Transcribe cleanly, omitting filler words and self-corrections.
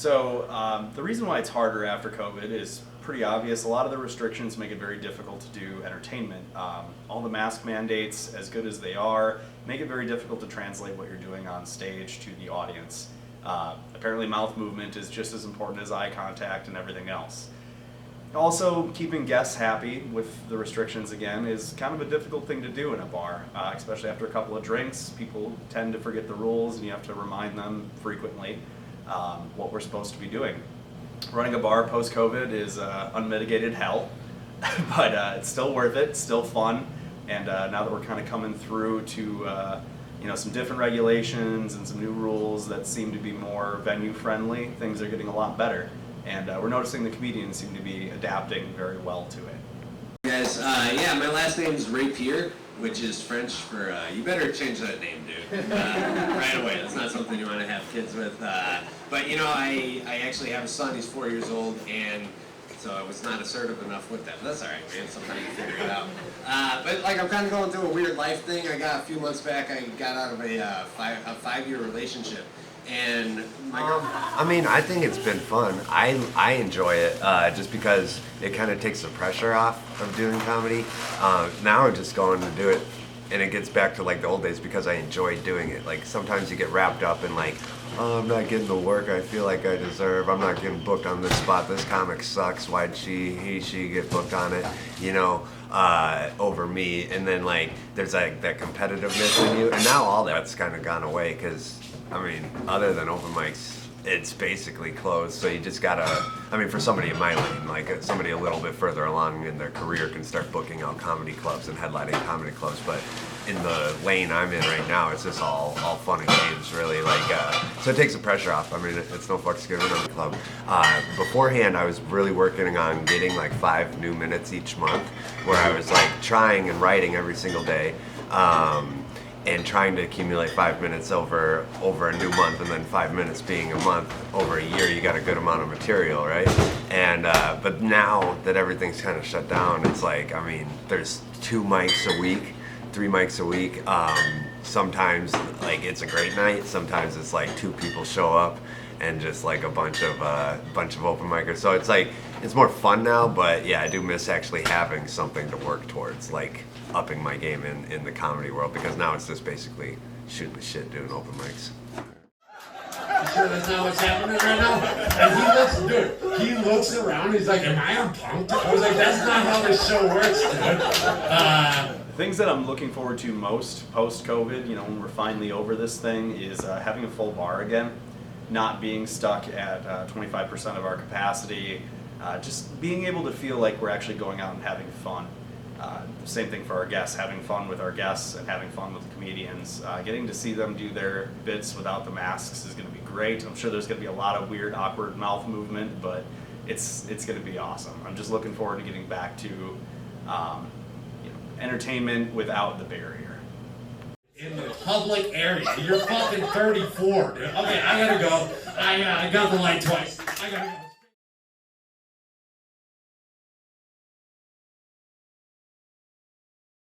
The reason why it's harder after COVID is pretty obvious. A lot of the restrictions make it very difficult to do entertainment. All the mask mandates, as good as they are, make it very difficult to translate what you're doing on stage to the audience. Apparently mouth movement is just as important as eye contact and everything else. Also, keeping guests happy with the restrictions again is kind of a difficult thing to do in a bar, especially after a couple of drinks. People tend to forget the rules and you have to remind them frequently what we're supposed to be doing. Running a bar post-COVID is unmitigated hell, but it's still worth it, still fun, and now that we're kind of coming through to some different regulations and some new rules that seem to be more venue friendly, things are getting a lot better. And we're noticing the comedians seem to be adapting very well to it. Guys, yeah, my last name is Rapier, which is French for, you better change that name, dude, right away. That's not something you want to have kids with. But, you know, I actually have a son, he's 4 years old, and so I was not assertive enough with that. But that's all right, man, sometimes you figure it out. But, like, I'm kind of going through a weird life thing. I got a few months back, I got out of a five-year relationship. And I mean, I think it's been fun. I enjoy it just because it kind of takes the pressure off of doing comedy. Now I'm just going to do it, and it gets back to like the old days because I enjoy doing it. Like sometimes you get wrapped up in like, oh, I'm not getting the work I feel like I deserve. I'm not getting booked on this spot. This comic sucks. Why'd she get booked on it? You know, over me. And then like there's like that competitiveness in you, and now all that's kind of gone away because. I mean, other than open mics, it's basically closed. So you just gotta, I mean, for somebody in my lane, like somebody a little bit further along in their career can start booking out comedy clubs and headlining comedy clubs. But in the lane I'm in right now, it's just all fun and games, really. Like, so it takes the pressure off. I mean, it's no fucks given on the club. Beforehand, I was really working on getting like 5 new minutes each month, where I was like trying and writing every single day. And trying to accumulate 5 minutes over a new month, and then 5 minutes being a month over a year, you got a good amount of material, right? And but now that everything's kind of shut down, it's like, I mean, there's 2 mics a week, 3 mics a week. Sometimes like it's a great night. Sometimes it's like 2 people show up and just like a bunch of open micers. So it's like it's more fun now. But yeah, I do miss actually having something to work towards, like upping my game in the comedy world, because now it's just basically shooting the shit doing open mics. You sure that's not what's happening right now? And he looks around, he's like, am I on punked? I was like, that's not how this show works, dude. Things that I'm looking forward to most post-COVID, you know, when we're finally over this thing, is having a full bar again, not being stuck at 25% of our capacity, just being able to feel like we're actually going out and having fun. Same thing for our guests, having fun with our guests and having fun with the comedians. Getting to see them do their bits without the masks is going to be great. I'm sure there's going to be a lot of weird, awkward mouth movement, but it's going to be awesome. I'm just looking forward to getting back to entertainment without the barrier. In the public area, you're fucking 34, dude. Okay, I gotta go. I got the light twice. I gotta go.